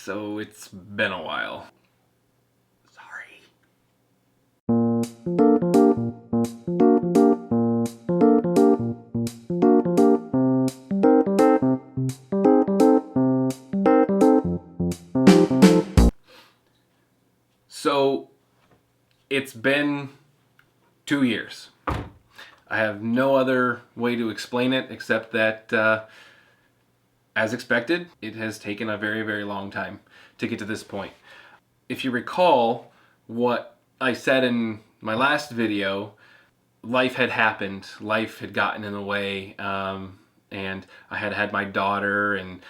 So it's been a while. Sorry. So it's been 2 years. I have no other way to explain it except that, as expected, it has taken a very, very long time to get to this point. If you recall what I said in my last video, life had happened. Life had gotten in the way, and I had had my daughter, and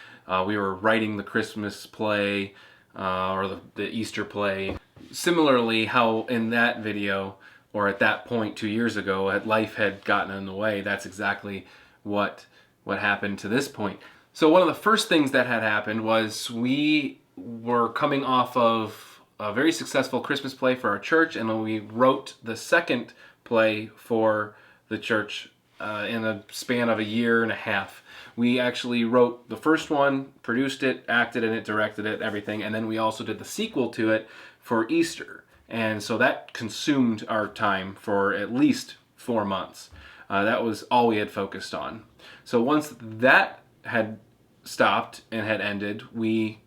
we were writing the Christmas play, or the Easter play. Similarly, how in that video, or at that point 2 years ago, life had gotten in the way, that's exactly what happened to this point. So one of the first things that had happened was we were coming off of a very successful Christmas play for our church, and we wrote the second play for the church in a span of a year and a half. We actually wrote the first one, produced it, acted in it, directed it, everything, and then we also did the sequel to it for Easter. And so that consumed our time for at least 4 months. That was all we had focused on. So once that had stopped and had ended, we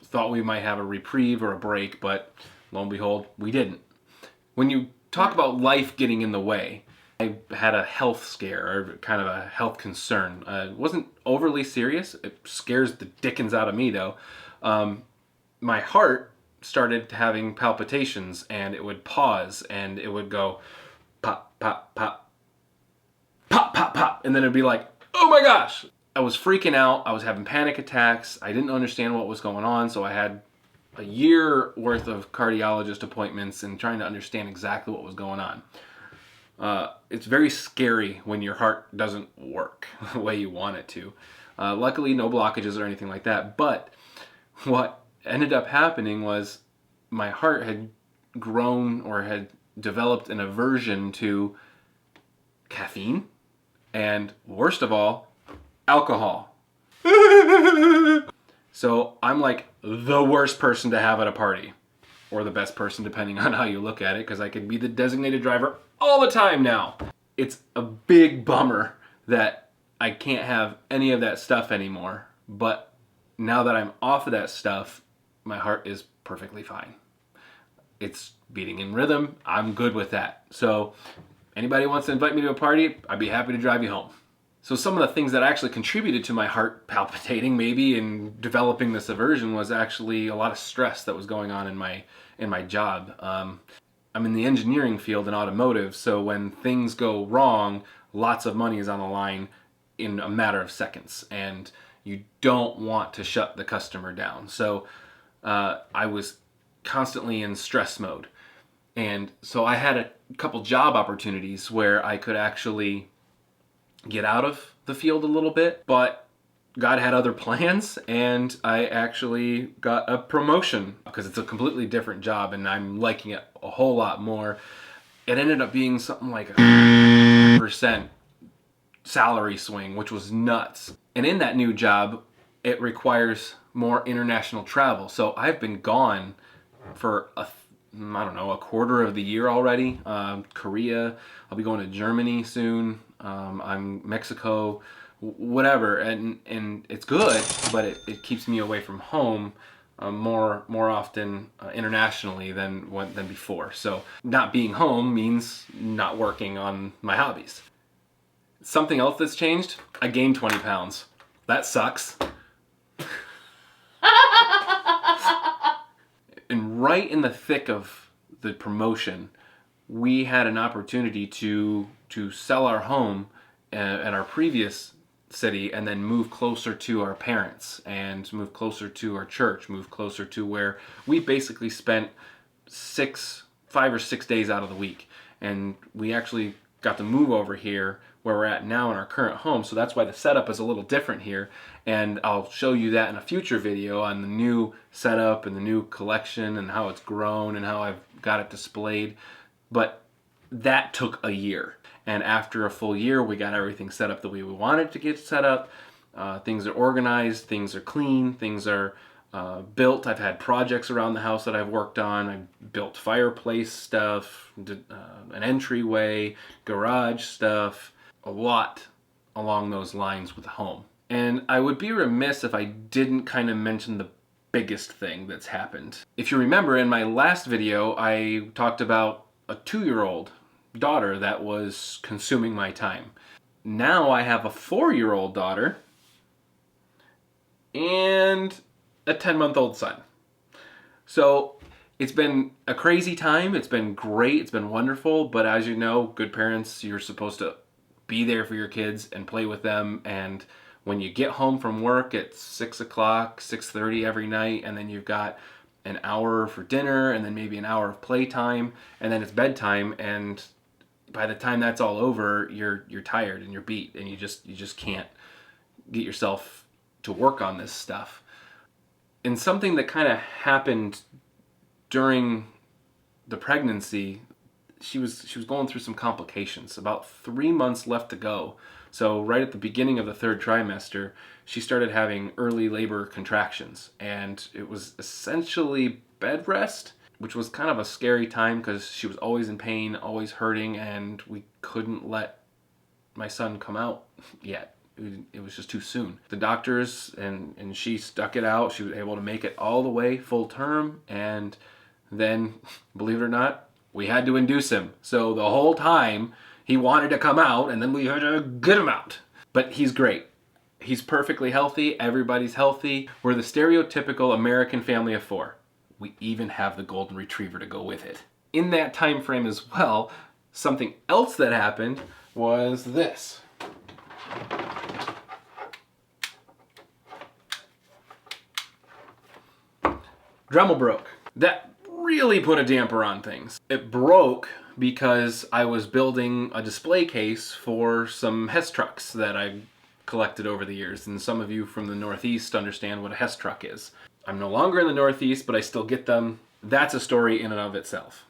thought we might have a reprieve or a break, but lo and behold, we didn't. When you talk about life getting in the way, I had a health scare, or kind of a health concern. It wasn't overly serious. It scares the dickens out of me, though. My heart started having palpitations, and it would pause, and it would go pop, pop, pop, pop, pop, pop, and then it'd be like, oh my gosh! I was freaking out. I was having panic attacks. I didn't understand what was going on, so I had a year worth of cardiologist appointments and trying to understand exactly what was going on. It's very scary when your heart doesn't work the way you want it to. Luckily, no blockages or anything like that, but what ended up happening was my heart had grown or had developed an aversion to caffeine, and worst of all, alcohol. So I'm like the worst person to have at a party, or the best person depending on how you look at it, because I could be the designated driver all the time now. It's a big bummer that I can't have any of that stuff anymore, but now that I'm off of that stuff, my heart is perfectly fine. It's beating in rhythm. I'm good with that. So anybody wants to invite me to a party, I'd be happy to drive you home. So some of the things that actually contributed to my heart palpitating maybe and developing this aversion was actually a lot of stress that was going on in my job. I'm in the engineering field in automotive, so when things go wrong, lots of money is on the line in a matter of seconds, and you don't want to shut the customer down. So I was constantly in stress mode. And so I had a couple job opportunities where I could actually get out of the field a little bit, but God had other plans, and I actually got a promotion because it's a completely different job and I'm liking it a whole lot more. It ended up being something like a percent salary swing, which was nuts. And in that new job, it requires more international travel. So I've been gone for a quarter of the year already. Korea, I'll be going to Germany soon. I'm Mexico, whatever, and it's good, but it keeps me away from home more often internationally than before. So not being home means not working on my hobbies. Something else that's changed, I gained 20 pounds. That sucks. And right in the thick of the promotion, we had an opportunity to sell our home at our previous city and then move closer to our parents and move closer to our church, move closer to where we basically spent 5 or 6 days out of the week. And we actually got to move over here where we're at now in our current home. So that's why the setup is a little different here. And I'll show you that in a future video on the new setup and the new collection and how it's grown and how I've got it displayed. But that took a year. And after a full year, we got everything set up the way we wanted to get set up. Things are organized, things are clean, things are built. I've had projects around the house that I've worked on. I built fireplace stuff, an entryway, garage stuff, a lot along those lines with the home. And I would be remiss if I didn't kind of mention the biggest thing that's happened. If you remember, in my last video, I talked about a 2-year-old daughter that was consuming my time. Now I have a 4-year-old daughter and a 10-month-old son. So it's been a crazy time. It's been great. It's been wonderful. But as you know, good parents, you're supposed to be there for your kids and play with them. And when you get home from work at 6 o'clock, 6:30 every night, and then you've got an hour for dinner and then maybe an hour of playtime, and then it's bedtime, and by the time that's all over, you're tired and you're beat, and you just can't get yourself to work on this stuff. And something that kind of happened during the pregnancy, she was going through some complications. About 3 months left to go. So right at the beginning of the 3rd trimester, she started having early labor contractions, and it was essentially bed rest, which was kind of a scary time because she was always in pain, always hurting, and we couldn't let my son come out yet. It was just too soon. The doctors and she stuck it out. She was able to make it all the way full term, and then, believe it or not, we had to induce him. So the whole time he wanted to come out, and then we had to get him out. But he's great. He's perfectly healthy. Everybody's healthy. We're the stereotypical American family of 4. We even have the golden retriever to go with it. In that time frame as well, something else that happened was this. Dremel broke. That really put a damper on things. It broke because I was building a display case for some Hess trucks that I collected over the years, and some of you from the Northeast understand what a Hess truck is. I'm no longer in the Northeast, but I still get them. That's a story in and of itself.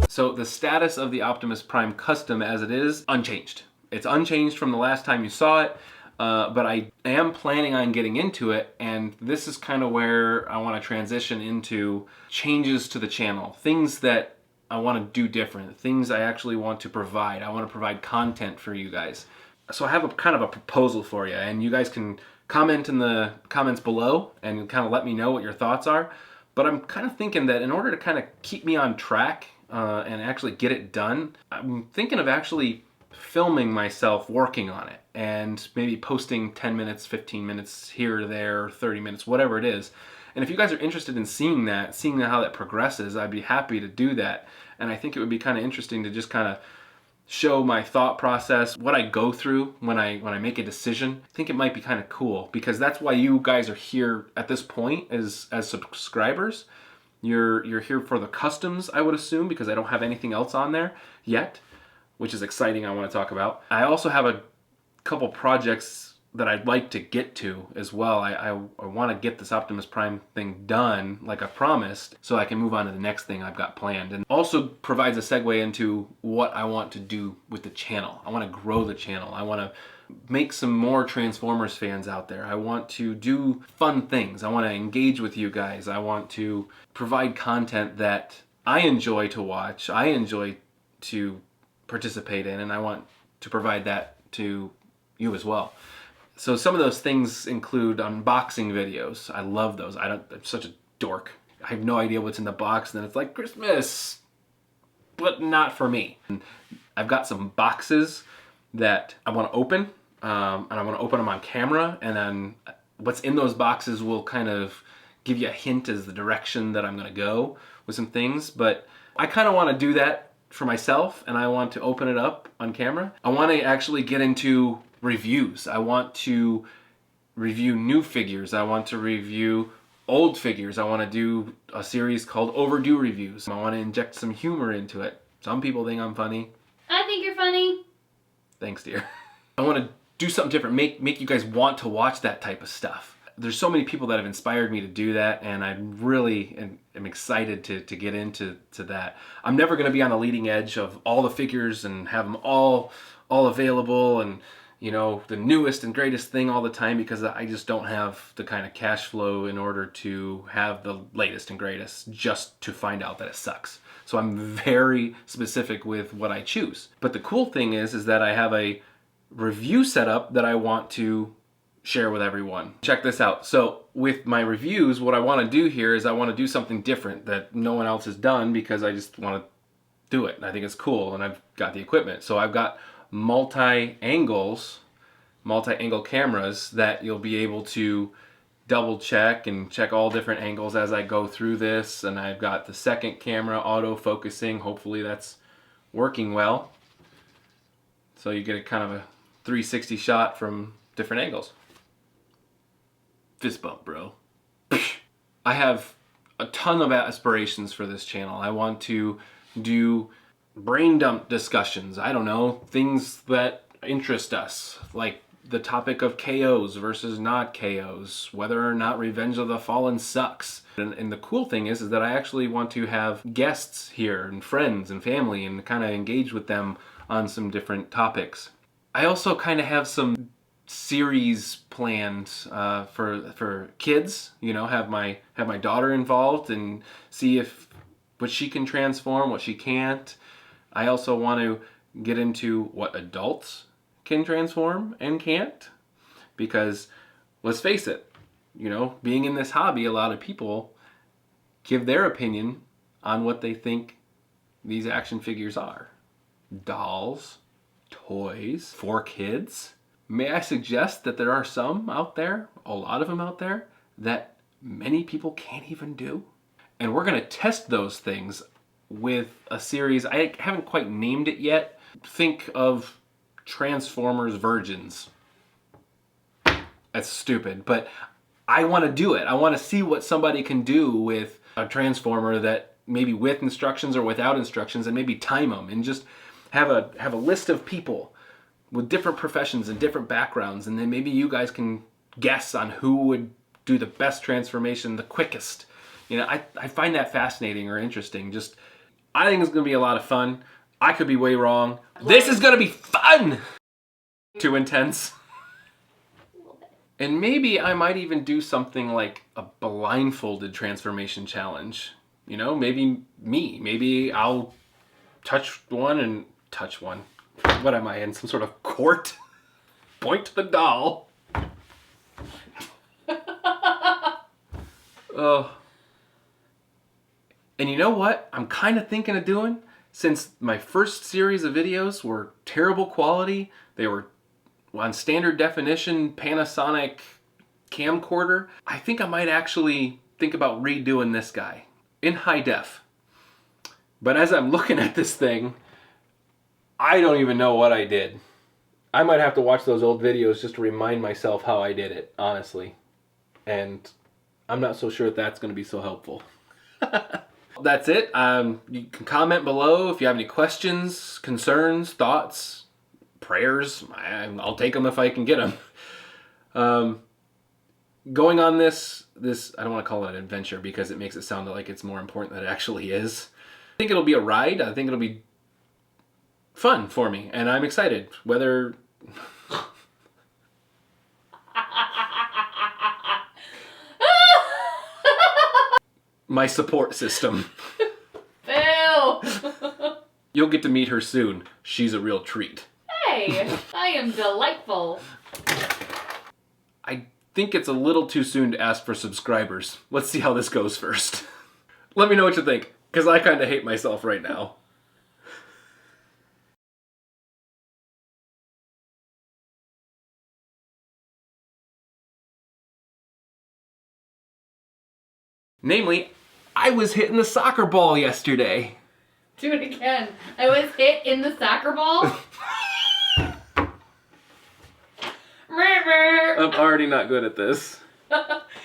So the status of the Optimus Prime Custom as it is, unchanged. It's unchanged from the last time you saw it, but I am planning on getting into it, and this is kind of where I want to transition into changes to the channel, things that I want to do different, things I actually want to provide. I want to provide content for you guys. So I have a kind of a proposal for you, and you guys can comment in the comments below and kind of let me know what your thoughts are. But I'm kind of thinking that in order to kind of keep me on track and actually get it done, I'm thinking of actually filming myself working on it and maybe posting 10 minutes, 15 minutes here or there, 30 minutes, whatever it is. And if you guys are interested in seeing how that progresses, I'd be happy to do that. And I think it would be kind of interesting to just kind of show my thought process, what I go through when I make a decision. I think it might be kind of cool, because that's why you guys are here at this point as subscribers. You're here for the customs, I would assume, because I don't have anything else on there yet, which is exciting. I want to talk about. I also have a couple projects that I'd like to get to as well. I want to get this Optimus Prime thing done like I promised, so I can move on to the next thing I've got planned. And also provides a segue into what I want to do with the channel. I want to grow the channel. I want to make some more Transformers fans out there. I want to do fun things. I want to engage with you guys. I want to provide content that I enjoy to watch, I enjoy to participate in, and I want to provide that to you as well. So some of those things include unboxing videos. I love those. I'm such a dork. I have no idea what's in the box, and then it's like Christmas, but not for me. And I've got some boxes that I want to open, and I want to open them on camera, and then what's in those boxes will kind of give you a hint as the direction that I'm going to go with some things. But I kind of want to do that for myself, and I want to open it up on camera. I want to actually get into reviews. I want to review new figures. I want to review old figures. I want to do a series called Overdue Reviews. I want to inject some humor into it. Some people think I'm funny. I think you're funny. Thanks, dear. I want to do something different, make you guys want to watch that type of stuff. There's so many people that have inspired me to do that, and I really am excited to get into that. I'm never going to be on the leading edge of all the figures and have them all available and you know, the newest and greatest thing all the time, because I just don't have the kind of cash flow in order to have the latest and greatest just to find out that it sucks. So I'm very specific with what I choose. But the cool thing is that I have a review setup that I want to share with everyone. Check this out. So with my reviews, what I want to do here is I want to do something different that no one else has done, because I just want to do it. I think it's cool, and I've got the equipment. So I've got multi-angle cameras that you'll be able to double check and check all different angles as I go through this. And I've got the second camera auto focusing. Hopefully that's working well. So you get a kind of a 360 shot from different angles. Fist bump, bro. I have a ton of aspirations for this channel. I want to do brain dump discussions. I don't know, things that interest us, like the topic of KOs versus not KOs, whether or not Revenge of the Fallen sucks. And the cool thing is that I actually want to have guests here and friends and family and kind of engage with them on some different topics. I also kind of have some series planned for kids, you know, have my daughter involved and see if what she can transform, what she can't. I also want to get into what adults can transform and can't, because let's face it, you know, being in this hobby, a lot of people give their opinion on what they think these action figures are. Dolls, toys for kids. May I suggest that there are some out there, a lot of them out there, that many people can't even do? And we're going to test those things with a series. I haven't quite named it yet. Think of Transformers Virgins. That's stupid, but I want to do it. I want to see what somebody can do with a Transformer, that maybe with instructions or without instructions, and maybe time them and just have a list of people with different professions and different backgrounds, and then maybe you guys can guess on who would do the best transformation the quickest. You know, I find that fascinating or interesting. Just, I think it's going to be a lot of fun. I could be way wrong. This is going to be fun! Too intense. And maybe I might even do something like a blindfolded transformation challenge. You know, maybe me. Maybe I'll touch one. What am I in? Some sort of court? Point to the doll. Oh. And you know what I'm kind of thinking of doing? Since my first series of videos were terrible quality, they were on standard definition Panasonic camcorder, I think I might actually think about redoing this guy in high def. But as I'm looking at this thing, I don't even know what I did. I might have to watch those old videos just to remind myself how I did it, honestly. And I'm not so sure that's going to be so helpful. That's it. You can comment below if you have any questions, concerns, thoughts, prayers. I'll take them if I can get them. Going on this, I don't want to call it an adventure because it makes it sound like it's more important than it actually is. I think it'll be a ride. I think it'll be fun for me, and I'm excited. Whether my support system. Boo! You'll get to meet her soon. She's a real treat. Hey, I am delightful. I think it's a little too soon to ask for subscribers. Let's see how this goes first. Let me know what you think, because I kind of hate myself right now. Namely, I was hitting the soccer ball yesterday. Do it again. I was hit in the soccer ball. I'm already not good at this.